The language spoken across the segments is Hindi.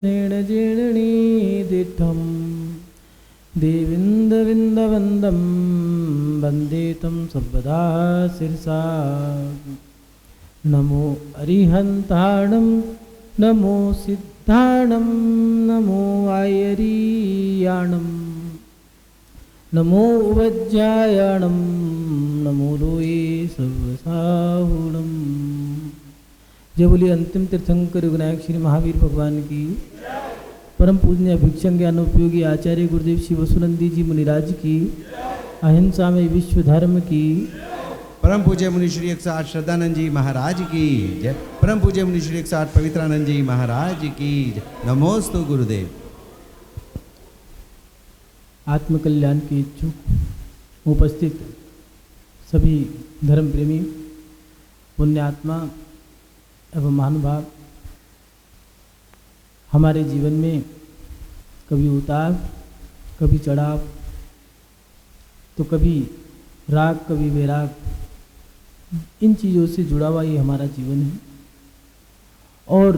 जीर्णी दिठम देविन्दविन्दवन्दं वन्दे तं सर्वदा शिरसा। नमो अरिहन्ताणं नमो सिद्धाणं नमो आयरीयाणं नमो वज्रायाणं नमो लोये सर्वसाहुणं। जय बोलिए अंतिम तीर्थंकर विनायक श्री महावीर भगवान की। परम पूजनीय अभिक्षण ज्ञान उपयोगी आचार्य गुरुदेव श्री वसुनंदी जी मुनिराज की। अहिंसा में विश्व धर्म की। परम पूज्य मुनि श्री 108 श्रद्धानंद जी महाराज की जय। परम पूज्य मुनि श्री 108 पवित्रानंद जी महाराज की जय। नमोस्तु गुरुदेव। आत्मकल्याण के इच्छुक उपस्थित सभी धर्म प्रेमी पुण्यात्मा एवं महानुभाव, हमारे जीवन में कभी उतार कभी चढ़ाव, तो कभी राग कभी वैराग, इन चीज़ों से जुड़ा हुआ ये हमारा जीवन है। और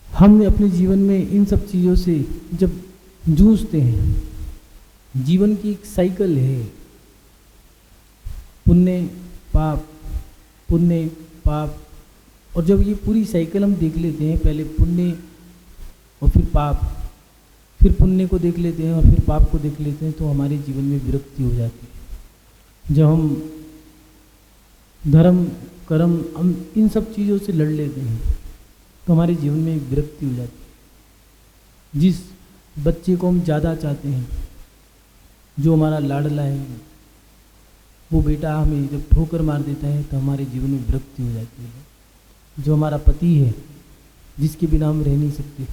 हम अपने जीवन में इन सब चीज़ों से जब जूझते हैं, जीवन की एक साइकिल है, पुण्य पाप पुण्य पाप। और जब ये पूरी साइकिल हम देख लेते हैं, पहले पुण्य और फिर पाप, फिर पुण्य को देख लेते हैं और फिर पाप को देख लेते हैं, तो हमारे जीवन में विरक्ति हो जाती है। जब हम धर्म कर्म हम इन सब चीज़ों से लड़ लेते हैं तो हमारे जीवन में विरक्ति हो जाती है। जिस बच्चे को हम ज़्यादा चाहते हैं, जो हमारा लाडला है, वो बेटा हमें जब ठोकर मार देता है तो हमारे जीवन में विरक्ति हो जाती है। जो हमारा पति है, जिसके बिना हम रह नहीं सकते,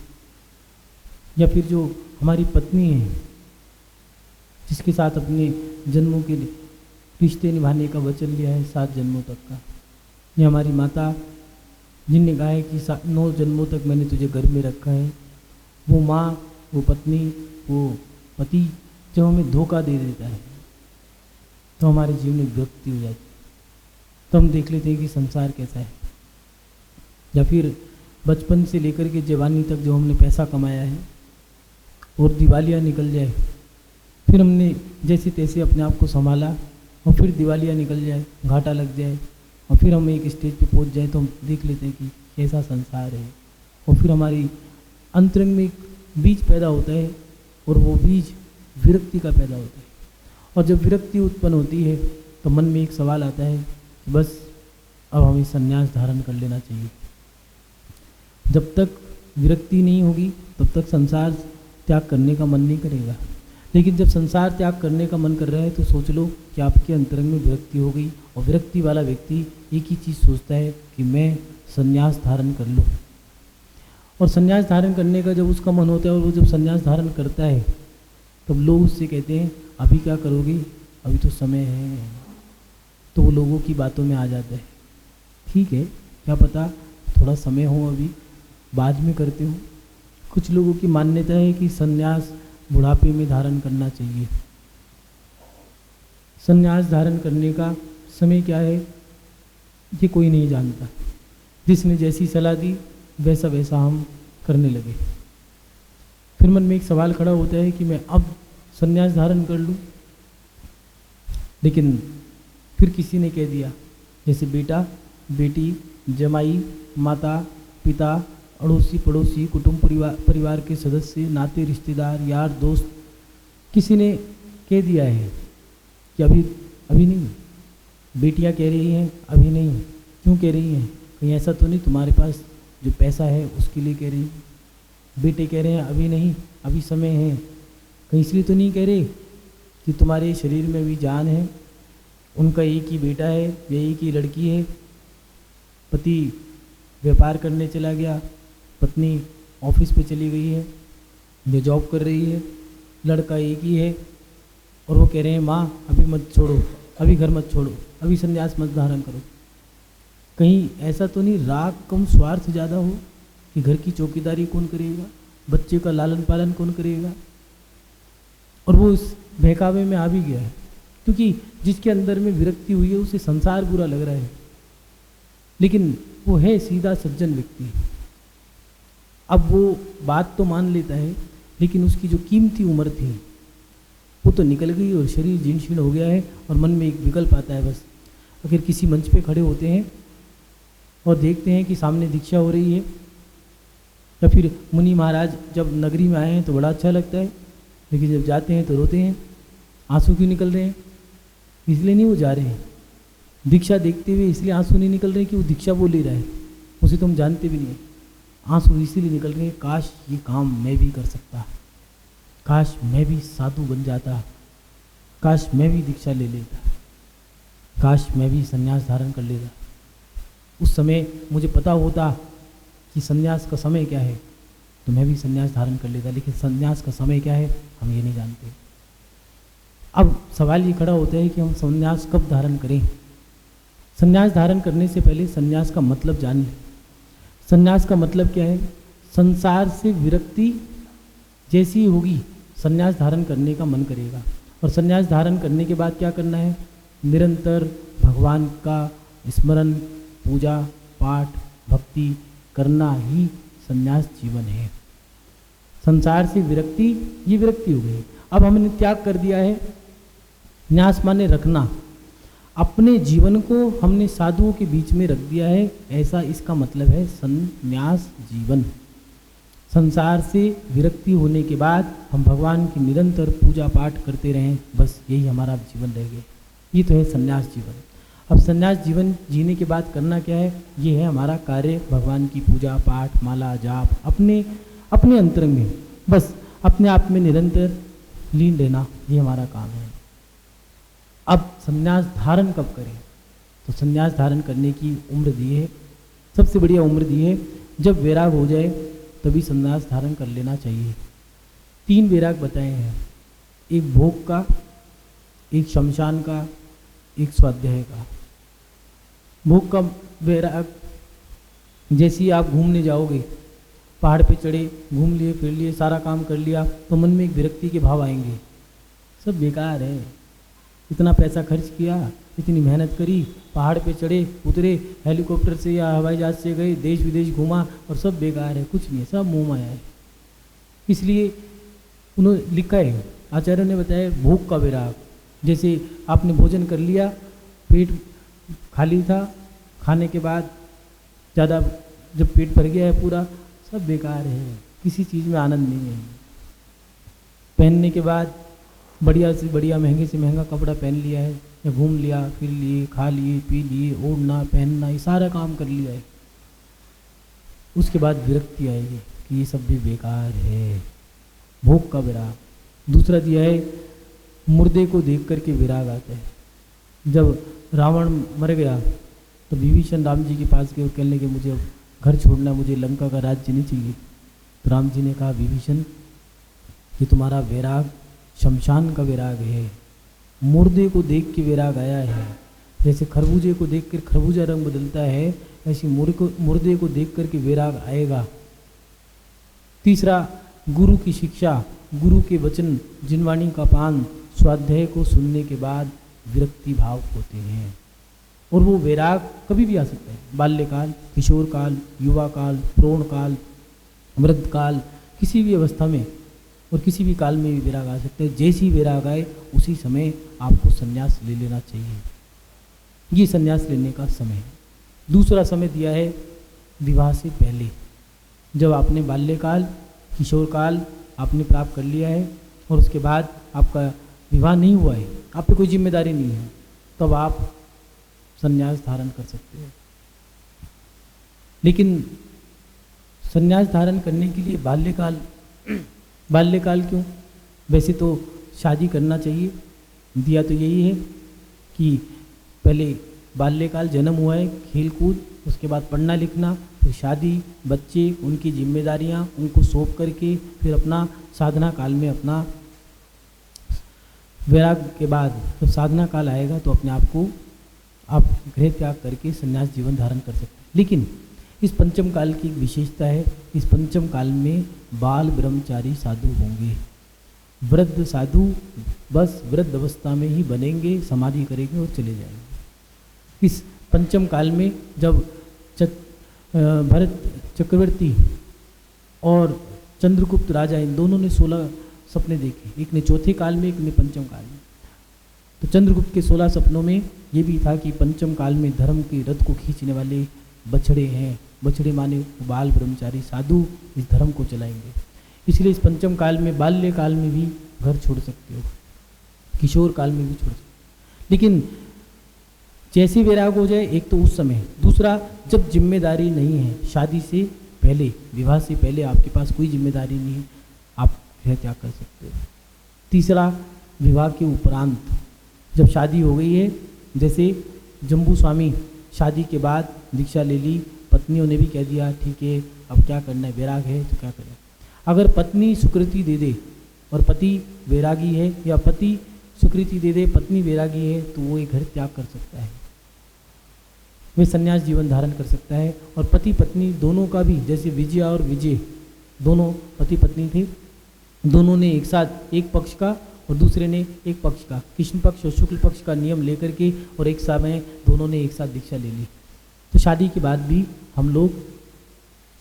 या फिर जो हमारी पत्नी है, जिसके साथ अपने जन्मों के रिश्ते निभाने का वचन लिया है 7 जन्मों तक का, या हमारी माता जिनने कहा है कि 9 जन्मों तक मैंने तुझे घर में रखा है, वो माँ, वो पत्नी, वो पति जब हमें धोखा दे देता है तो हमारे जीवन में विरक्ति हो जाती है। तो हम देख लेते हैं कि संसार कैसा है। या फिर बचपन से लेकर के जवानी तक जो हमने पैसा कमाया है और दिवालियाँ निकल जाए, फिर हमने जैसे तैसे अपने आप को संभाला और फिर दिवालियाँ निकल जाए, घाटा लग जाए और फिर हम एक स्टेज पे पहुंच जाए तो हम देख लेते हैं कि कैसा संसार है। और फिर हमारी अंतरंग में एक बीज पैदा होता है और वो बीज विरक्ति का पैदा होता है। और जब विरक्ति उत्पन्न होती है तो मन में एक सवाल आता है कि बस अब हमें संन्यास धारण कर लेना चाहिए। जब तक विरक्ति नहीं होगी तब तक संसार त्याग करने का मन नहीं करेगा। लेकिन जब संसार त्याग करने का मन कर रहा है तो सोच लो कि आपके अंतरंग में विरक्ति हो गई। और विरक्ति वाला व्यक्ति एक ही चीज़ सोचता है कि मैं संन्यास धारण कर लूँ। और संन्यास धारण करने का जब उसका मन होता है और वो जब संन्यास धारण करता है तब लोग उससे कहते हैं अभी क्या करोगे, अभी तो समय है। तो वो लोगों की बातों में आ जाता है, ठीक है क्या पता थोड़ा समय हो, अभी बाद में करते हो। कुछ लोगों की मान्यता है कि संन्यास बुढ़ापे में धारण करना चाहिए। संन्यास धारण करने का समय क्या है ये कोई नहीं जानता। जिसने जैसी सलाह दी वैसा वैसा हम करने लगे। फिर मन में एक सवाल खड़ा होता है कि मैं अब संन्यास धारण कर लूँ, लेकिन फिर किसी ने कह दिया, जैसे बेटा बेटी जमाई माता पिता अड़ोसी पड़ोसी कुटुंब परिवार के सदस्य नाते रिश्तेदार यार दोस्त, किसी ने कह दिया है कि अभी नहीं। बेटियां कह रही हैं अभी नहीं। क्यों कह रही हैं? कहीं ऐसा तो नहीं तुम्हारे पास जो पैसा है उसके लिए कह रही हैं? बेटे कह रहे हैं अभी नहीं, अभी समय है। कहीं इसलिए तो नहीं कह रहे कि तुम्हारे शरीर में भी जान है, उनका एक ही बेटा है या एक ही लड़की है, पति व्यापार करने चला गया, पत्नी ऑफिस पे चली गई है या जॉब कर रही है, लड़का एक ही है और वो कह रहे हैं माँ अभी मत छोड़ो, अभी घर मत छोड़ो, अभी संन्यास मत धारण करो। कहीं ऐसा तो नहीं राग कम स्वार्थ ज़्यादा हो कि घर की चौकीदारी कौन करेगा, बच्चे का लालन पालन कौन करेगा? और वो इस बहकावे में आ भी गया है क्योंकि जिसके अंदर में विरक्ति हुई है उसे संसार बुरा लग रहा है, लेकिन वो है सीधा सज्जन व्यक्ति। अब वो बात तो मान लेता है, लेकिन उसकी जो कीमती उम्र थी वो तो निकल गई और शरीर जीर्ण शीर्ण हो गया है और मन में एक विकल्प आता है बस। अगर किसी मंच पे खड़े होते हैं और देखते हैं कि सामने दीक्षा हो रही है, या फिर मुनि महाराज जब नगरी में आए हैं तो बड़ा अच्छा लगता है, लेकिन जब जाते हैं तो रोते हैं। आंसू क्यों निकल रहे हैं? इसलिए नहीं वो जा रहे हैं, दीक्षा देखते हुए इसलिए आंसू नहीं निकल रहे कि वो दीक्षा बोल ही रहा है, उसे तो हम जानते भी नहीं है। आंसू इसीलिए निकल रहे हैं, काश ये काम मैं भी कर सकता, काश मैं भी साधु बन जाता, काश मैं भी दीक्षा ले लेता, काश मैं भी संन्यास धारण कर लेता। उस समय मुझे पता होता कि संन्यास का समय क्या है तो मैं भी संन्यास धारण कर लेता, लेकिन संन्यास का समय क्या है हम ये नहीं जानते। अब सवाल ये खड़ा होता है कि हम संन्यास कब धारण करें। संन्यास धारण करने से पहले संन्यास का मतलब जान लें। संन्यास का मतलब क्या है? संसार से विरक्ति जैसी ही होगी संन्यास धारण करने का मन करेगा, और संन्यास धारण करने के बाद क्या करना है? निरंतर भगवान का स्मरण, पूजा पाठ, भक्ति करना ही संन्यास जीवन है। संसार से विरक्ति, ये विरक्ति हो गई। अब हमने त्याग कर दिया है। न्यास माने रखना, अपने जीवन को हमने साधुओं के बीच में रख दिया है, ऐसा इसका मतलब है संन्यास जीवन। संसार से विरक्ति होने के बाद हम भगवान की निरंतर पूजा पाठ करते रहें, बस यही हमारा जीवन रह गया। ये तो है संन्यास जीवन। अब संन्यास जीवन जीने के बाद करना क्या है? ये है हमारा कार्य, भगवान की पूजा पाठ, माला जाप, अपने अपने अंतरंग में बस अपने आप में निरंतर लीन रहना, ये हमारा काम है। अब संन्यास धारण कब करें? तो संन्यास धारण करने की उम्र दी है, सबसे बढ़िया उम्र दी है, जब वैराग हो जाए तभी संन्यास धारण कर लेना चाहिए। 3 वैराग बताए हैं, एक भोग का, एक शमशान का, एक स्वाध्याय का। भोग का वैराग, जैसे ही आप घूमने जाओगे, पहाड़ पे चढ़े, घूम लिए फिर लिए, सारा काम कर लिया, तो मन में एक विरक्ति के भाव आएंगे, सब बेकार है, इतना पैसा खर्च किया, इतनी मेहनत करी, पहाड़ पे चढ़े उतरे, हेलीकॉप्टर से या हवाई जहाज से गए, देश विदेश घूमा, और सब बेकार है, कुछ नहीं है, सब मोह माया है। इसलिए उन्होंने लिखा है, आचार्य ने बताया, भोग का वैराग। जैसे आपने भोजन कर लिया, पेट खाली था, खाने के बाद ज़्यादा जब पेट भर गया है पूरा, सब बेकार है, किसी चीज़ में आनंद नहीं है। पहनने के बाद बढ़िया से बढ़िया, महंगे से महंगा कपड़ा पहन लिया है, या घूम लिया, फिर लिए, खा लिए, पी लिए, ओढ़ना पहनना, ये सारा काम कर लिया है, उसके बाद विरक्ति आएगी कि ये सब भी बेकार है, भोग का विराग। दूसरा दिया है, मुर्दे को देख करके विराग आता है। जब रावण मर गया तो विभीषण राम जी के पास गए और कहने लगे, मुझे अब घर छोड़ना, मुझे लंका का राज्य नहीं चाहिए। तो राम जी ने कहा, विभीषण ये तुम्हारा वैराग शमशान का वैराग है, मुर्दे को देख के वैराग आया है। जैसे खरबूजे को देख कर खरबूजा रंग बदलता है, ऐसी मुर्दे को देख कर के वैराग आएगा। तीसरा, गुरु की शिक्षा, गुरु के वचन, जिनवाणी का पान, स्वाध्याय को सुनने के बाद विरक्ति भाव होते हैं, और वो वैराग कभी भी आ सकता है, बाल्यकाल, किशोर काल, युवा काल, प्रौढ़ काल, वृद्ध काल, किसी भी अवस्था में और किसी भी काल में भी वैराग आ सकता है। जैसी वैराग आए उसी समय आपको संन्यास ले लेना चाहिए, ये संन्यास लेने का समय है। दूसरा समय दिया है विवाह से पहले, जब आपने बाल्यकाल, किशोर काल आपने प्राप्त कर लिया है और उसके बाद आपका विवाह नहीं हुआ है, आप पे कोई जिम्मेदारी नहीं है, तब आप संन्यास धारण कर सकते हो। लेकिन संन्यास धारण करने के लिए बाल्यकाल, बाल्यकाल क्यों? वैसे तो शादी करना चाहिए, दिया तो यही है कि पहले बाल्यकाल, जन्म हुआ है, खेल कूद, उसके बाद पढ़ना लिखना, फिर शादी, बच्चे, उनकी जिम्मेदारियां, उनको सौंप करके फिर अपना साधना काल में अपना वैराग के बाद जब साधना काल आएगा तो अपने आप को आप गृह त्याग करके संन्यास जीवन धारण कर सकते हैं। लेकिन इस पंचम काल की एक विशेषता है, इस पंचम काल में बाल ब्रह्मचारी साधु होंगे, वृद्ध साधु बस वृद्ध अवस्था में ही बनेंगे, समाधि करेंगे और चले जाएंगे। इस पंचम काल में जब भरत चक्रवर्ती और चंद्रगुप्त राजा, इन दोनों ने 16 सपने देखे, एक ने चौथे काल में, एक ने पंचम काल में। तो चंद्रगुप्त के 16 सपनों में ये भी था कि पंचम काल में धर्म के रथ को खींचने वाले बछड़े हैं। बछड़े माने बाल ब्रह्मचारी साधु इस धर्म को चलाएंगे। इसलिए इस पंचम काल में, बाल्य काल में भी घर छोड़ सकते हो, किशोर काल में भी छोड़ सकते हो, लेकिन जैसे वैराग हो जाए, एक तो उस समय, दूसरा जब जिम्मेदारी नहीं है, शादी से पहले, विवाह से पहले आपके पास कोई जिम्मेदारी नहीं है, आप गृह त्याग कर सकते हो। तीसरा, विवाह के उपरांत जब शादी हो गई है, जैसे जम्बू स्वामी शादी के बाद दीक्षा ले ली, पत्नियों ने भी कह दिया ठीक है अब क्या करना है, वैराग है तो क्या करें। अगर पत्नी स्वीकृति दे दे और पति वैरागी है, या पति स्वीकृति दे दे पत्नी वैरागी है, तो वो एक घर त्याग कर सकता है, वे संन्यास जीवन धारण कर सकता है। और पति पत्नी दोनों का भी, जैसे विजया और विजय दोनों पति पत्नी थे, दोनों ने एक साथ, एक पक्ष का और दूसरे ने एक पक्ष का, कृष्ण पक्ष और शुक्ल पक्ष का नियम लेकर के, और एक समय दोनों ने एक साथ दीक्षा ले ली। तो शादी के बाद भी हम लोग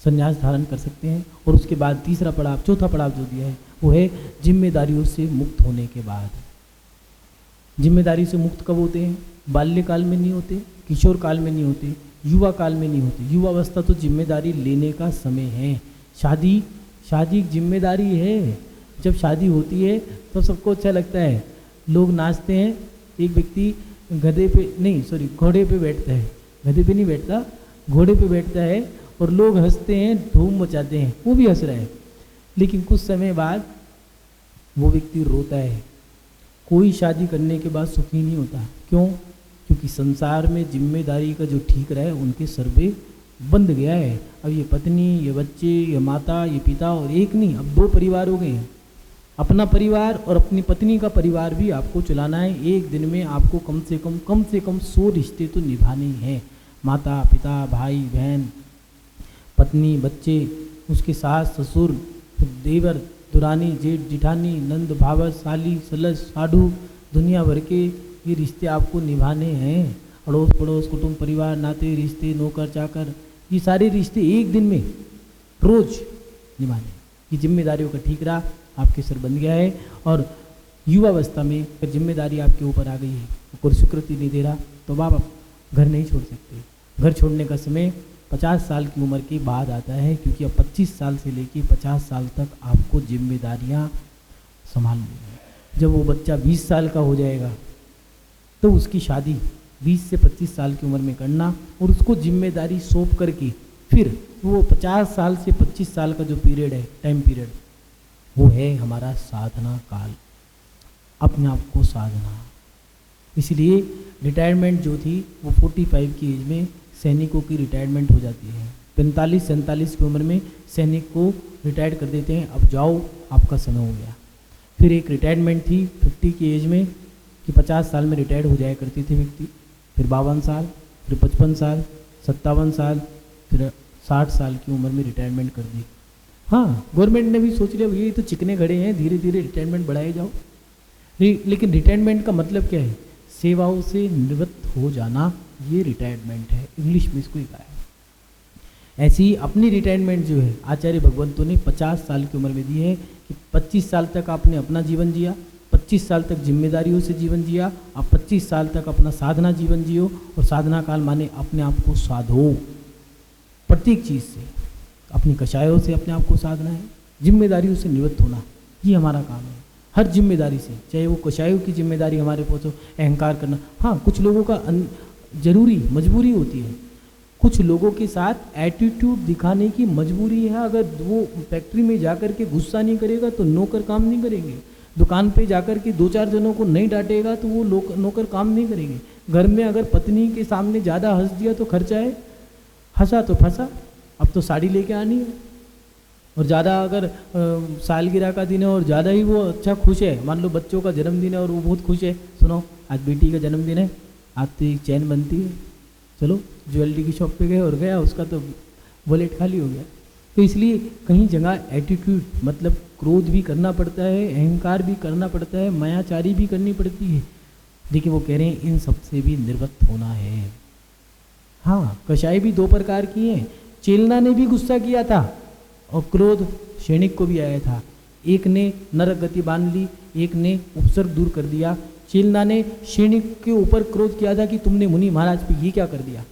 संन्यास धारण कर सकते हैं। और उसके बाद तीसरा पड़ाव, चौथा पड़ाव जो दिया है वो है जिम्मेदारियों से मुक्त होने के बाद। जिम्मेदारी से मुक्त कब होते हैं? बाल्यकाल में नहीं होते, किशोर काल में नहीं होते, युवा काल में नहीं होते। युवा अवस्था तो जिम्मेदारी लेने का समय है। शादी एक जिम्मेदारी है। जब शादी होती है तो सबको अच्छा लगता है, लोग नाचते हैं। एक व्यक्ति घोड़े पे बैठता है, गधे पे नहीं बैठता, घोड़े पे बैठता है और लोग हंसते हैं, धूम मचाते हैं, वो भी हंस रहा है। लेकिन कुछ समय बाद वो व्यक्ति रोता है। कोई शादी करने के बाद सुखी नहीं होता। क्यों? क्योंकि संसार में जिम्मेदारी का जो ठीक रहा है उनके सर पे बंध गया है। अब ये पत्नी, ये बच्चे, ये माता, ये पिता, और एक नहीं, अब 2 परिवार हो गए हैं। अपना परिवार और अपनी पत्नी का परिवार भी आपको चलाना है। एक दिन में आपको कम से कम 100 रिश्ते तो निभाने ही हैं। माता पिता, भाई बहन, पत्नी, बच्चे, उसके सास ससुर, देवर दुरानी, जेठ जिठानी, नंद भावस, साली सलस साधु, दुनिया भर के ये रिश्ते आपको निभाने हैं। अड़ोस पड़ोस, कुटुंब परिवार, नाते रिश्ते, नौकर चाकर, ये सारे रिश्ते एक दिन में रोज निभाने। ये जिम्मेदारियों का ठीक रहा आपके सर बन गया है। और युवावस्था में अगर जिम्मेदारी आपके ऊपर आ गई है, कोई स्वीकृति नहीं दे रहा, तो आप घर नहीं छोड़ सकते। घर छोड़ने का समय 50 साल की उम्र के बाद आता है, क्योंकि अब 25 साल से लेकर 50 साल तक आपको जिम्मेदारियां संभालनी है। जब वो बच्चा 20 साल का हो जाएगा तो उसकी शादी 20 से 25 साल की उम्र में करना, और उसको जिम्मेदारी सौंप करके फिर वो 50 साल से 25 साल का जो पीरियड है, टाइम पीरियड, वो है हमारा साधना काल, अपने आप को साधना। इसलिए रिटायरमेंट जो थी वो 45 की एज में सैनिकों की रिटायरमेंट हो जाती है। 45-47 की उम्र में सैनिक को रिटायर कर देते हैं, अब जाओ आपका समय हो गया। फिर एक रिटायरमेंट थी 50 की एज में, कि 50 साल में रिटायर हो जाया करते थे व्यक्ति, फिर 52 साल, फिर 55 साल, 57 साल, फिर 60 साल की उम्र में रिटायरमेंट कर दी। हाँ, गवर्नमेंट ने भी सोच लिया ये तो चिकने खड़े हैं, धीरे धीरे रिटायरमेंट बढ़ाए जाओ। लेकिन रिटायरमेंट का मतलब क्या है? सेवाओं से निवृत्त हो जाना, ये रिटायरमेंट है, इंग्लिश में इसको ही कहा है। ऐसी ही अपनी रिटायरमेंट जो है आचार्य भगवंतों ने 50 साल की उम्र में दी है, कि 25 साल तक आपने अपना जीवन जिया, 25 साल तक जिम्मेदारियों से जीवन जिया, आप 25 साल तक अपना साधना जीवन जियो। और साधना काल माने अपने आप को साधो, प्रत्येक चीज़ से, अपनी कषायों से अपने आप को साधना है, जिम्मेदारियों से निवृत्त होना, ये हमारा काम है। हर जिम्मेदारी से, चाहे वो कषायों की जिम्मेदारी हमारे पास हो, अहंकार करना, हाँ कुछ लोगों का जरूरी मजबूरी होती है, कुछ लोगों के साथ एटीट्यूड दिखाने की मजबूरी है। अगर वो फैक्ट्री में जाकर के गुस्सा नहीं करेगा तो नौकर काम नहीं करेंगे, दुकान पे जाकर के 2-4 जनों को नहीं डांटेगा तो वो नौकर काम नहीं करेंगे। घर में अगर पत्नी के सामने ज़्यादा हंस दिया तो खर्चा है, हंसा तो फंसा, अब तो साड़ी लेके आनी है। और ज़्यादा अगर सालगिरह का दिन है और ज़्यादा ही वो अच्छा खुश है, मान लो बच्चों का जन्मदिन है और वो बहुत खुश है, सुनो आज बेटी का जन्मदिन है, आज तो एक चैन बनती है, चलो ज्वेलरी की शॉप पे गए और गया, उसका तो वॉलेट खाली हो गया। तो इसलिए कहीं जगह एटीट्यूड मतलब क्रोध भी करना पड़ता है, अहंकार भी करना पड़ता है, मायाचारी भी करनी पड़ती है। देखिए वो कह रहे हैं इन सब से भी निर्वृत्त होना है। हाँ, कषाय भी 2 प्रकार की हैं। चेलना ने भी गुस्सा किया था और क्रोध सैनिक को भी आया था। एक ने नरक गति बांध ली, एक ने उपसर्ग दूर कर दिया। चेलना ने सैनिक के ऊपर क्रोध किया था कि तुमने मुनि महाराज पे ये क्या कर दिया,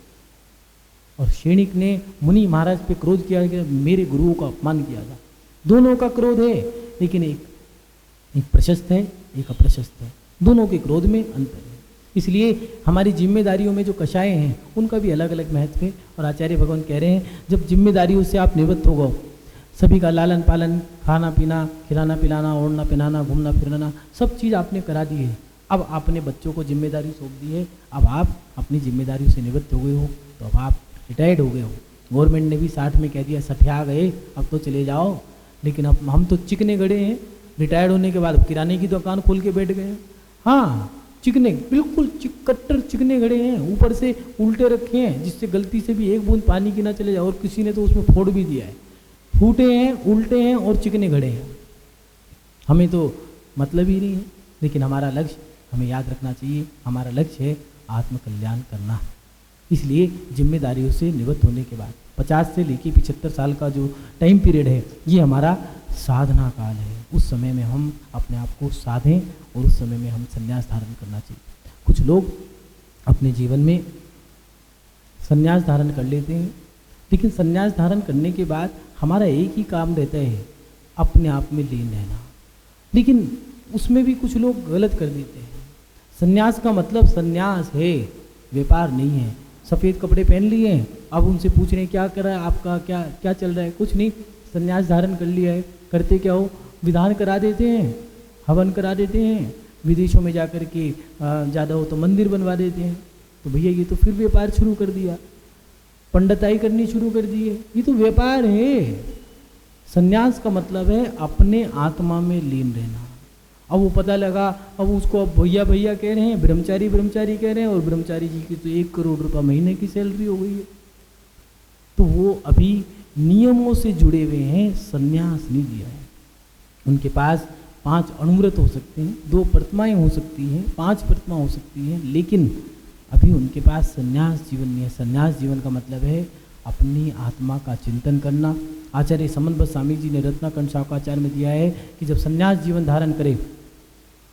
और सैनिक ने मुनि महाराज पे क्रोध किया कि मेरे गुरुओं का अपमान किया था। दोनों का क्रोध है, लेकिन एक प्रशस्त है, एक अप्रशस्त है। दोनों के क्रोध में अंतर है। इसलिए हमारी जिम्मेदारियों में जो कषाय हैं उनका भी अलग अलग महत्व है। और आचार्य भगवान कह रहे हैं जब जिम्मेदारियों से आप निवृत्त हो गए, सभी का लालन पालन, खाना पीना, खिलाना पिलाना, ओढ़ना पहनाना, घूमना फिरना, सब चीज़ आपने करा दी है। अब आपने बच्चों को जिम्मेदारी सौंप दी है, अब आप अपनी जिम्मेदारियों से निवृत्त हो गए हो, तो अब आप रिटायर्ड हो गए हो। गवर्नमेंट ने भी 60 में कह दिया 60 आ गए, अब तो चले जाओ। लेकिन अब हम तो चिकने गड़े हैं, रिटायर्ड होने के बाद किराने की दुकान खोल के बैठ गए हैं। हाँ, चिकने, बिल्कुल कट्टर चिकने गड़े हैं, ऊपर से उल्टे रखे हैं जिससे गलती से भी एक बूंद पानी की ना चले जाए, और किसी ने तो उसमें फोड़ भी दिया है। फूटे हैं, उल्टे हैं और चिकने गड़े हैं। हमें तो मतलब ही नहीं है, लेकिन हमारा लक्ष्य हमें याद रखना चाहिए, हमारा लक्ष्य है आत्मकल्याण करना। इसलिए जिम्मेदारियों से निवृत्त होने के बाद 50 से लेकर 75 साल का जो टाइम पीरियड है, ये हमारा साधना काल है। उस समय में हम अपने आप को साधें और उस समय में हम संन्यास धारण करना चाहिए। कुछ लोग अपने जीवन में संन्यास धारण कर लेते हैं, लेकिन संन्यास धारण करने के बाद हमारा एक ही काम रहता है, अपने आप में लीन रहना। लेकिन उसमें भी कुछ लोग गलत कर देते हैं। संन्यास का मतलब संन्यास है, व्यापार नहीं है। सफ़ेद कपड़े पहन लिए हैं, अब उनसे पूछ रहे हैं क्या कर रहा है आपका, क्या क्या चल रहा है, कुछ नहीं, संन्यास धारण कर लिया है। करते क्या हो, विधान करा देते हैं, हवन करा देते हैं, विदेशों में जाकर के ज़्यादा हो तो मंदिर बनवा देते हैं। तो भैया ये तो फिर व्यापार शुरू कर दिया, पंडिताई करनी शुरू कर दी है, ये तो व्यापार है। संन्यास का मतलब है अपने आत्मा में लीन रहना। अब वो पता लगा, अब उसको अब भैया भैया कह रहे हैं, ब्रह्मचारी ब्रह्मचारी कह रहे हैं, और ब्रह्मचारी जी की तो 1 करोड़ रुपये महीने की सैलरी हो गई है। तो वो अभी नियमों से जुड़े हुए हैं, संन्यास नहीं दिया है। उनके पास 5 अणुव्रत हो सकते हैं, 2 प्रतिमाएं हो सकती हैं, 5 प्रतिमा हो सकती हैं, लेकिन अभी उनके पास संन्यास जीवन नहीं है। संन्यास जीवन का मतलब है अपनी आत्मा का चिंतन करना। आचार्य समन्वय स्वामी जी ने रत्नाकंड शाखाचार में दिया है कि जब संन्यास जीवन धारण करे,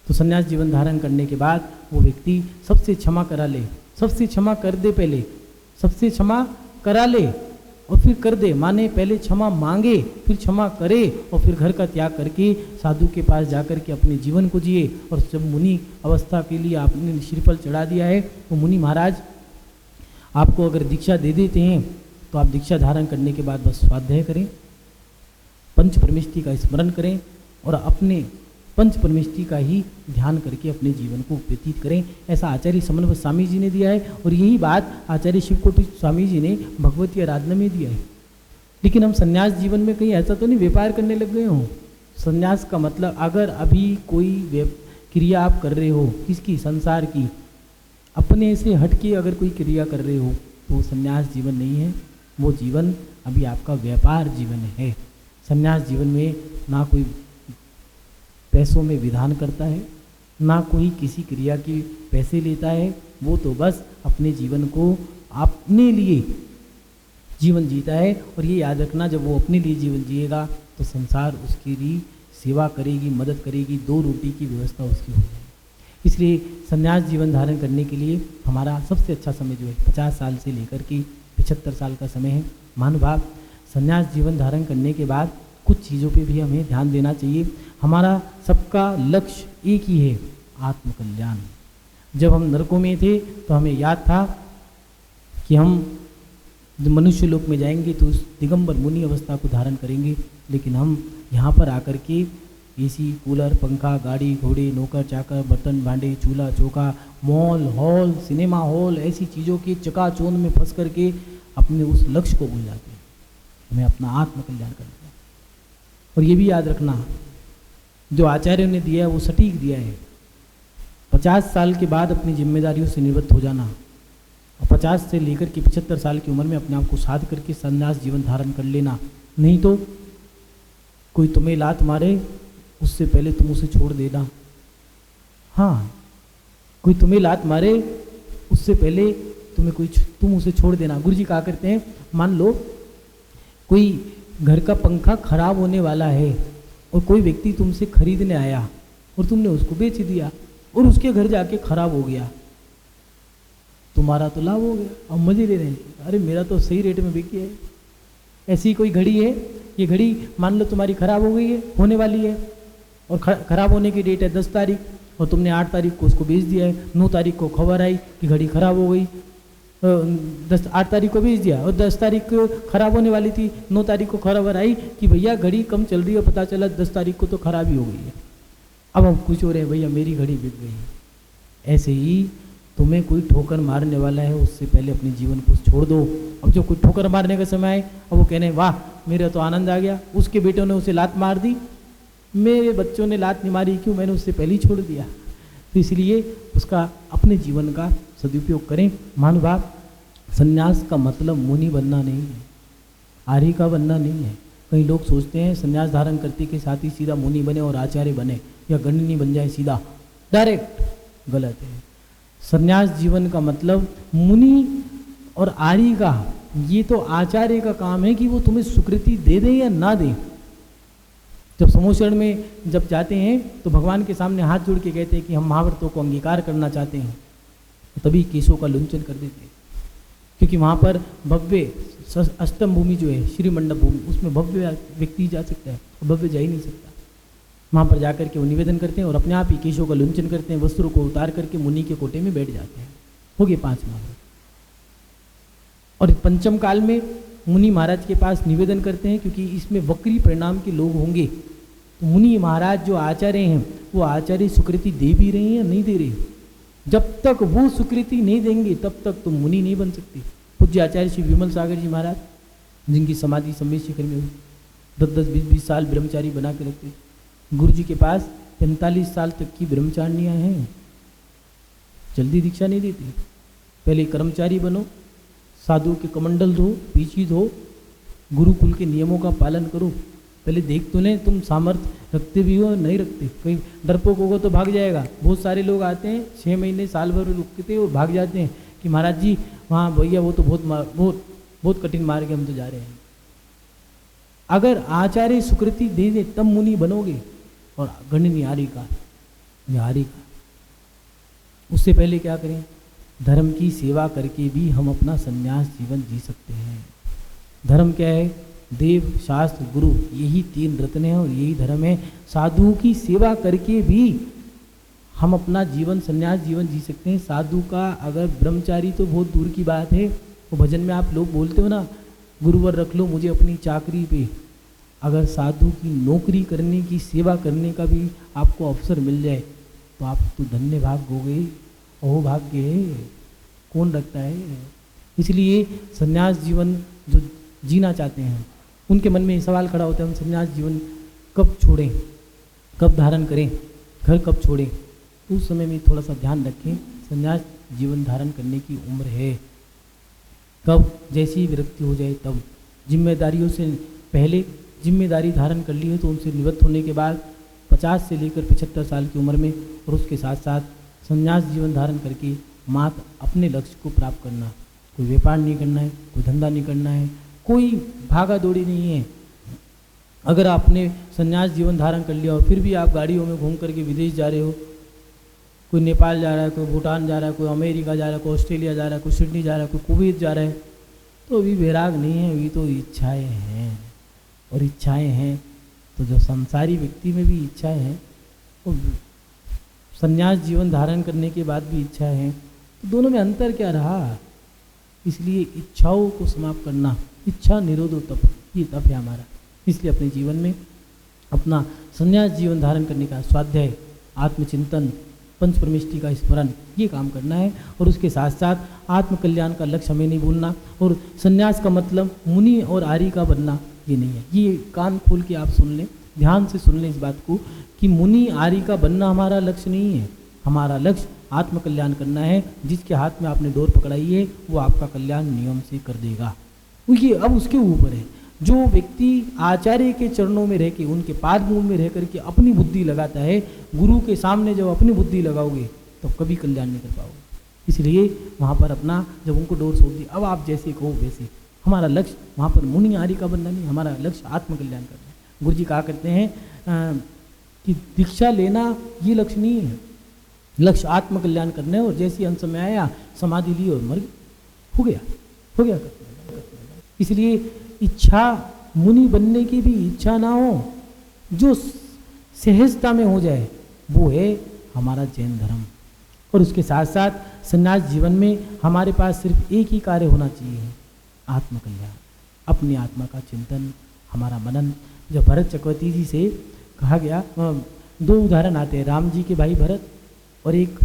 तो संन्यास जीवन धारण करने के बाद वो व्यक्ति सबसे क्षमा करा ले, सबसे क्षमा कर दे, पहले सबसे क्षमा करा ले और फिर कर दे। माने पहले क्षमा मांगे, फिर क्षमा करे, और फिर घर का त्याग करके साधु के पास जाकर के अपने जीवन को जिए। और जब मुनि अवस्था के लिए आपने श्रीफल चढ़ा दिया है, तो मुनि महाराज आपको अगर दीक्षा दे देते हैं, तो आप दीक्षा धारण करने के बाद बस स्वाध्याय करें, पंच परमेष्टि का स्मरण करें और अपने पंच परमेष्टि का ही ध्यान करके अपने जीवन को व्यतीत करें। ऐसा आचार्य समन्वय स्वामी जी ने दिया है, और यही बात आचार्य शिवकोटि स्वामी जी ने भगवती आराधना में दिया है। लेकिन हम संन्यास जीवन में कहीं ऐसा तो नहीं व्यापार करने लग गए हों। संन्यास का मतलब अगर अभी कोई क्रिया आप कर रहे हो, किसकी, संसार की, अपने से हटके अगर कोई क्रिया कर रहे हो, तो वो संन्यास जीवन नहीं है। वो जीवन अभी आपका व्यापार जीवन है। संन्यास जीवन में ना कोई पैसों में विधान करता है, ना कोई किसी क्रिया की पैसे लेता है। वो तो बस अपने जीवन को अपने लिए जीवन जीता है। और ये याद रखना, जब वो अपने लिए जीवन जिएगा तो संसार उसके लिए सेवा करेगी, मदद करेगी, 2 रोटी की व्यवस्था उसकी हो जाएगी। इसलिए संन्यास जीवन धारण करने के लिए हमारा सबसे अच्छा समय जो है 50 साल से लेकर के 75 साल का समय है। महानुभाव, संन्यास जीवन धारण करने के बाद कुछ चीज़ों पे भी हमें ध्यान देना चाहिए। हमारा सबका लक्ष्य एक ही है, आत्मकल्याण। जब हम नरकों में थे तो हमें याद था कि हम मनुष्य लोक में जाएंगे तो उस दिगंबर मुनि अवस्था को धारण करेंगे, लेकिन हम यहाँ पर आकर के एसी, कूलर, पंखा, गाड़ी घोड़े, नौकर चाकर, बर्तन भांडे, चूल्हा चौका, मॉल हॉल, सिनेमा हॉल, ऐसी चीज़ों के चकाचौंध में फंस करके अपने उस लक्ष्य को भूल जाते हैं। हमें अपना आत्मकल्याण करना है। और ये भी याद रखना, जो आचार्यों ने दिया है वो सटीक दिया है। 50 साल के बाद अपनी जिम्मेदारियों से निवृत्त हो जाना, और 50 से लेकर के 75 साल की उम्र में अपने आप को साध करके संन्यास जीवन धारण कर लेना। नहीं तो कोई तुम्हें लात मारे, उससे पहले तुम उसे छोड़ देना। हाँ, कोई तुम्हें लात मारे, उससे पहले तुम उसे छोड़ देना। गुरु जी कहा करते हैं, मान लो कोई घर का पंखा खराब होने वाला है और कोई व्यक्ति तुमसे खरीदने आया और तुमने उसको बेच दिया और उसके घर जाके खराब हो गया, तुम्हारा तो लाभ हो गया, अब मजे ले रहे हैं, अरे मेरा तो सही रेट में बिक गया है। ऐसी कोई घड़ी है, ये घड़ी मान लो तुम्हारी खराब हो गई है, होने वाली है, और खराब होने की डेट है 10 तारीख और तुमने 8 तारीख को उसको बेच दिया है। 9 तारीख को खबर आई कि घड़ी खराब हो गई, 8 तारीख को बेच दिया और 10 तारीख को खराब होने वाली थी, 9 तारीख को खबर आई कि भैया घड़ी कम चल रही है, पता चला 10 तारीख को तो खराब ही हो गई है। अब हम खुश हो रहे हैं, भैया मेरी घड़ी बिक गई। ऐसे ही तुम्हें कोई ठोकर मारने वाला है, उससे पहले अपने जीवन को छोड़ दो। अब जो कोई ठोकर मारने का समय आए, अब वो कहने वाह मेरा तो आनंद आ गया, उसके बेटों ने उसे लात मार दी, मेरे बच्चों ने लात नहीं मारी, क्यों, मैंने उससे पहले ही छोड़ दिया। तो इसलिए उसका अपने जीवन का सदुपयोग करें। महानुभाव, संन्यास का मतलब मुनि बनना नहीं है, आर्य का बनना नहीं है। कई लोग सोचते हैं संन्यास धारण करते के साथ ही सीधा मुनि बने और आचार्य बने या गणनी बन जाए सीधा, डायरेक्ट, गलत है। संन्यास जीवन का मतलब मुनि और आर्य का, ये तो आचार्य का काम है कि वो तुम्हें स्वीकृति दे दे या ना दे। जब समोचरण में जब जाते हैं तो भगवान के सामने हाथ जोड़ के कहते हैं कि हम महाव्रतों को अंगीकार करना चाहते हैं, तभी केशों का लुंचन कर देते हैं, क्योंकि वहाँ पर भव्य अष्टम भूमि जो है, श्री मंडप भूमि, उसमें भव्य व्यक्ति जा सकता है, भव्य जा ही नहीं सकता। वहाँ पर जाकर के वो निवेदन करते हैं और अपने आप ही केशों का लुंचन करते हैं, वस्त्रों को उतार करके मुनि के कोटे में बैठ जाते हैं। हो गए 5 महाव्रत। और पंचम काल में मुनि महाराज के पास निवेदन करते हैं, क्योंकि इसमें वक्री परिणाम के लोग होंगे, तो मुनि महाराज जो आचार्य हैं वो आचार्य स्वीकृति दे भी रहे हैं या नहीं दे रहे। जब तक वो स्वीकृति नहीं देंगे तब तक तुम मुनि नहीं बन सकते। पूज्य आचार्य श्री विमल सागर जी महाराज, जिनकी समाधि सम्मेद शिखर में हुई, 10-10, 20-20 साल ब्रह्मचारी बना के रखते। गुरु जी के पास 45 साल तक की ब्रह्मचारिणियाँ हैं, जल्दी दीक्षा नहीं देती। पहले कर्मचारी बनो, साधु के कमंडल धो, पीछी धो, गुरुकुल के नियमों का पालन करो। पहले देख तो नहीं तुम सामर्थ्य रखते भी हो नहीं रखते। कहीं डरपोक होगा तो भाग जाएगा। बहुत सारे लोग आते हैं 6 महीने साल भर रुकते और भाग जाते हैं कि महाराज जी वहाँ भैया वो तो बहुत कठिन मार्ग है, हम तो जा रहे हैं। अगर आचार्य स्वीकृति दे दे तब मुनि बनोगे, और गणनी आर्य का, उससे पहले क्या करें? धर्म की सेवा करके भी हम अपना संन्यास जीवन जी सकते हैं। धर्म क्या है? देव, शास्त्र, गुरु, यही 3 रत्न हैं और यही धर्म है। साधु की सेवा करके भी हम अपना जीवन, संन्यास जीवन जी सकते हैं। साधु का अगर ब्रह्मचारी तो बहुत दूर की बात है। वो भजन में आप लोग बोलते हो ना, गुरुवर रख लो मुझे अपनी चाकरी पे। अगर साधु की नौकरी करने की, सेवा करने का भी आपको अवसर मिल जाए तो आप तो धन्य भाग हो गए। अहो भाग्य है, कौन रखता है? इसलिए संन्यास जीवन जो जीना चाहते हैं उनके मन में सवाल खड़ा होता है, हम संन्यास जीवन कब छोड़ें, कब धारण करें, घर कब छोड़ें? उस समय में थोड़ा सा ध्यान रखें, संन्यास जीवन धारण करने की उम्र है। कब? जैसी विरक्ति हो जाए तब। जिम्मेदारियों से पहले जिम्मेदारी धारण कर ली है तो उनसे निवृत्त होने के बाद 50 से लेकर 75 साल की उम्र में, और उसके साथ साथ संन्यास जीवन धारण करके मात्र अपने लक्ष्य को प्राप्त करना। कोई व्यापार नहीं करना है, कोई धंधा नहीं करना है, कोई भागा दौड़ी नहीं है। अगर आपने संन्यास जीवन धारण कर लिया और फिर भी आप गाड़ियों में घूम करके विदेश जा रहे हो, कोई नेपाल जा रहा है, कोई भूटान जा रहा है, कोई अमेरिका जा रहा है, कोई ऑस्ट्रेलिया जा रहा है, कोई सिडनी जा रहा है, कोई कुवैत जा रहा है, तो अभी वैराग नहीं है, अभी तो इच्छाएं हैं। और इच्छाएं हैं तो जो संसारी व्यक्ति में भी इच्छाएं हैं, और संन्यास जीवन धारण करने के बाद भी इच्छाएं हैं, तो दोनों में अंतर क्या रहा? इसलिए इच्छाओं को समाप्त करना, इच्छा निरोधो तप, ये तप है हमारा। इसलिए अपने जीवन में अपना संन्यास जीवन धारण करने का स्वाध्याय, आत्मचिंतन, पंच परमेष्टि का स्मरण, ये काम करना है। और उसके साथ साथ आत्म कल्याण का लक्ष्य हमें नहीं भूलना। और संन्यास का मतलब मुनि और आर्य का बनना ये नहीं है। ये कान खोल के आप सुन लें, ध्यान से सुन लें इस बात को कि मुनि आर्य का बनना हमारा लक्ष्य नहीं है। हमारा लक्ष्य आत्म कल्याण करना है। जिसके हाथ में आपने डोर पकड़ाई है वो आपका कल्याण नियम से कर देगा। ये अब उसके ऊपर है। जो व्यक्ति आचार्य के चरणों में रह के, उनके पाद मूल में रह करके अपनी बुद्धि लगाता है, गुरु के सामने जब अपनी बुद्धि लगाओगे तो कभी कल्याण नहीं कर पाओगे। इसलिए वहाँ पर अपना जब उनको डोर सौंप दी, अब आप जैसे कहो वैसे, हमारा लक्ष्य वहाँ पर मुनि आर्य का बनना नहीं, हमारा लक्ष्य आत्मकल्याण करना है। गुरु जी कहा करते हैं कि दीक्षा लेना ये लक्ष्य नहीं है, लक्ष्य आत्मकल्याण करना है। और जैसे अंत समय आया समाधि ली और मर गया, हो गया। इसलिए इच्छा मुनि बनने की भी इच्छा ना हो, जो सहजता में हो जाए वो है हमारा जैन धर्म। और उसके साथ साथ संन्यास जीवन में हमारे पास सिर्फ एक ही कार्य होना चाहिए, आत्मकल्याण, अपनी आत्मा का चिंतन, हमारा मनन। जब भरत चक्रवर्ती जी से कहा गया, दो उदाहरण आते हैं, राम जी के भाई भरत और एक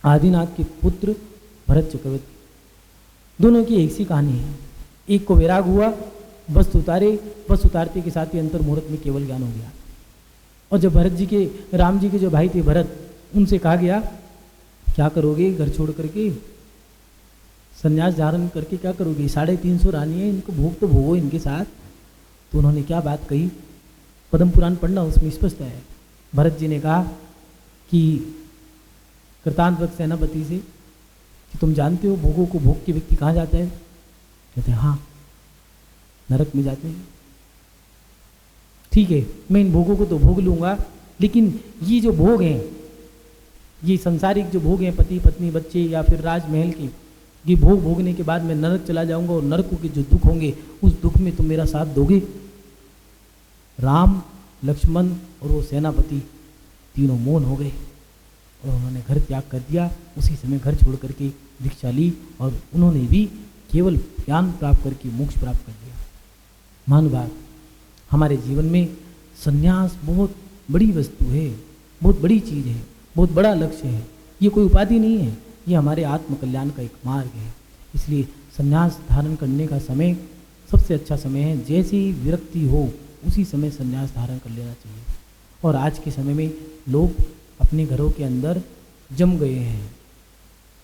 आदिनाथ के पुत्र भरत चक्रवर्ती, दोनों की एक सी कहानी है। एक को वैराग हुआ, वस्त्र उतारे, वस्त्र उतारते के साथ ही अंतर मुहूर्त में केवल ज्ञान हो गया। और जब भरत जी के, राम जी के जो भाई थे भरत, उनसे कहा गया क्या करोगे घर छोड़ करके, संन्यास धारण करके क्या करोगे, 350 रानी है, इनको भोग तो भोगो इनके साथ। तो उन्होंने क्या बात कही, पद्म पुराण पढ़ना, उसमें स्पष्ट है। भरत जी ने कहा कि कृतांत सेनापति से कि तुम जानते हो भोगों को भोग के व्यक्ति कहाँ जाता है? कहते हैं हाँ, नरक में जाते हैं। ठीक है, मैं इन भोगों को तो भोग लूँगा, लेकिन ये जो भोग हैं, ये संसारिक जो भोग हैं, पति पत्नी बच्चे या फिर राजमहल के, ये भोग भोगने के बाद मैं नरक चला जाऊंगा और नरकों के जो दुख होंगे उस दुख में तुम मेरा साथ दोगे? राम, लक्ष्मण और वो सेनापति तीनों मौन हो गए और उन्होंने घर त्याग कर दिया। उसी समय घर छोड़ करके दीक्षा ली और उन्होंने भी केवल ज्ञान प्राप्त करके मोक्ष प्राप्त कर दिया। महानुभाव, हमारे जीवन में संन्यास बहुत बड़ी वस्तु है, बहुत बड़ी चीज़ है, बहुत बड़ा लक्ष्य है। ये कोई उपाधि नहीं है, ये हमारे आत्मकल्याण का एक मार्ग है। इसलिए संन्यास धारण करने का समय सबसे अच्छा समय है। जैसे ही विरक्ति हो उसी समय संन्यास धारण कर लेना चाहिए। और आज के समय में लोग अपने घरों के अंदर जम गए हैं,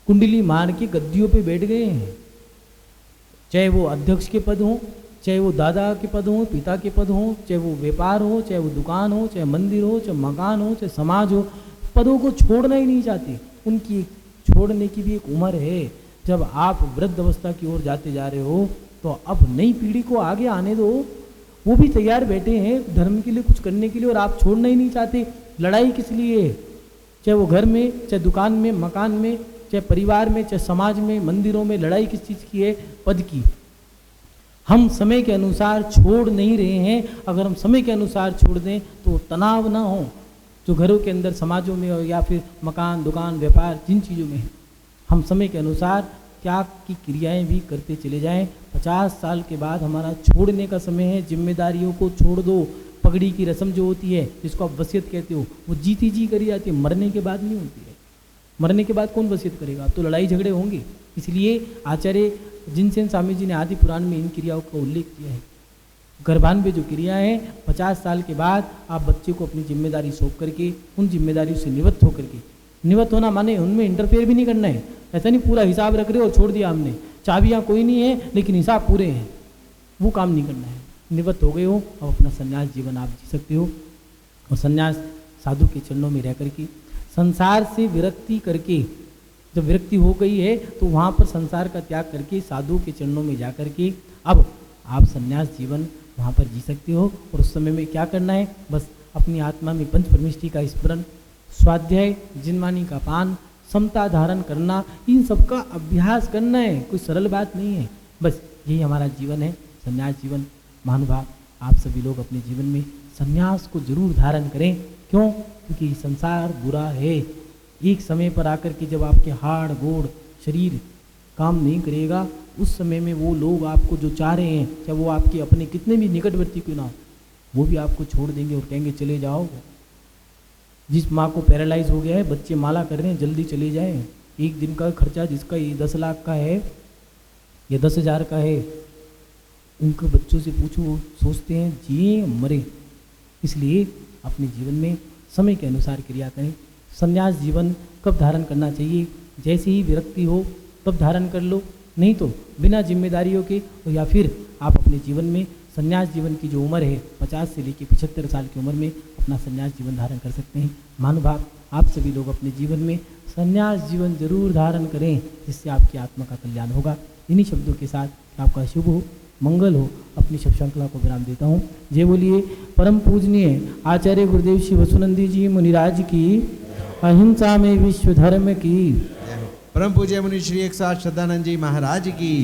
कुंडली मार के गद्दियों पे बैठ गए हैं, चाहे वो अध्यक्ष के पद हों, चाहे वो दादा के पद हों, पिता के पद हों, चाहे वो व्यापार हो, चाहे वो दुकान हो, चाहे मंदिर हो, चाहे मकान हो, चाहे समाज हो, पदों को छोड़ना ही नहीं चाहते। उनकी छोड़ने की भी एक उम्र है। जब आप वृद्ध अवस्था की ओर जाते जा रहे हो तो अब नई पीढ़ी को आगे आने दो, वो भी तैयार बैठे हैं धर्म के लिए कुछ करने के लिए, और आप छोड़ना ही नहीं चाहते। लड़ाई किस लिए? चाहे वो घर में, चाहे दुकान में, मकान में, चाहे परिवार में, चाहे समाज में, मंदिरों में, लड़ाई किस चीज़ की है? पद की। हम समय के अनुसार छोड़ नहीं रहे हैं। अगर हम समय के अनुसार छोड़ दें तो तनाव ना हो, जो घरों के अंदर समाजों में हो या फिर मकान, दुकान, व्यापार, जिन चीज़ों में हम समय के अनुसार त्याग की क्रियाएं भी करते चले जाएं। 50 साल के बाद हमारा छोड़ने का समय है। जिम्मेदारियों को छोड़ दो। पगड़ी की रस्म जो होती है, जिसको आप वसीयत कहते हो, वो जीती जी करी जाती है, मरने के बाद नहीं होती है। मरने के बाद कौन वसीयत करेगा? तो लड़ाई झगड़े होंगे। इसलिए आचार्य जिनसेन स्वामी जी ने आदि पुराण में इन क्रियाओं का उल्लेख किया है। गर्भान्वय जो क्रिया है, 50 साल के बाद आप बच्चे को अपनी जिम्मेदारी सौंप करके उन जिम्मेदारियों से निवृत्त होकर के, निवृत्त होना माने उनमें इंटरफेयर भी नहीं करना है। ऐसा नहीं पूरा हिसाब रख रहे और छोड़ दिया हमने, चाबियाँ कोई नहीं है लेकिन हिसाब पूरे हैं, वो काम नहीं करना है। निवृत्त हो गए हो, अब अपना संन्यास जीवन आप जी सकते हो। और संन्यास साधु के चरणों में रह करके, संसार से विरक्ति करके, जब विरक्ति हो गई है तो वहाँ पर संसार का त्याग करके साधु के चरणों में जा करके अब आप संन्यास जीवन वहाँ पर जी सकते हो। और उस समय में क्या करना है? बस अपनी आत्मा में पंच परमेष्टि का स्मरण, स्वाध्याय, जिनमानी का पान, समता धारण करना, इन सब का अभ्यास करना है। कोई सरल बात नहीं है। बस यही हमारा जीवन है, संन्यास जीवन। महानुभाव, आप सभी लोग अपने जीवन में संन्यास को जरूर धारण करें। क्यों? क्योंकि संसार बुरा है। एक समय पर आकर के जब आपके हाड़ गोड़ शरीर काम नहीं करेगा, उस समय में वो लोग आपको जो चाह रहे हैं, चाहे वो आपके अपने कितने भी निकटवर्ती क्यों ना हो, वो भी आपको छोड़ देंगे और कहेंगे चले जाओ। जिस माँ को पैरालाइज हो गया है, बच्चे माला कर रहे हैं, जल्दी चले जाएं। एक दिन का खर्चा जिसका ये 10 लाख का है या 10,000 का है, उनके बच्चों से पूछो, वो सोचते हैं जिए मरे। इसलिए अपने जीवन में समय के अनुसार क्रिया करें। संन्यास जीवन कब धारण करना चाहिए? जैसे ही विरक्ति हो तब धारण कर लो, नहीं तो बिना जिम्मेदारियों के, या फिर आप अपने जीवन में संन्यास जीवन की जो उम्र है 50 से लेकर 75 साल की उम्र में अपना संन्यास जीवन धारण कर सकते हैं। महानुभाव, आप सभी लोग अपने जीवन में संन्यास जीवन जरूर धारण करें, जिससे आपकी आत्मा का कल्याण होगा। इन्हीं शब्दों के साथ आपका शुभ हो। मंगल हो। अपनी शब्द श्रृंखला को विराम देता हूँ। जय बोलिए परम पूजनीय आचार्य गुरुदेव श्री वसुनंदी जी मुनिराज की, अहिंसा में विश्व धर्म की। परम पूज्य मुनि श्री 108 श्रद्धानंद जी महाराज की।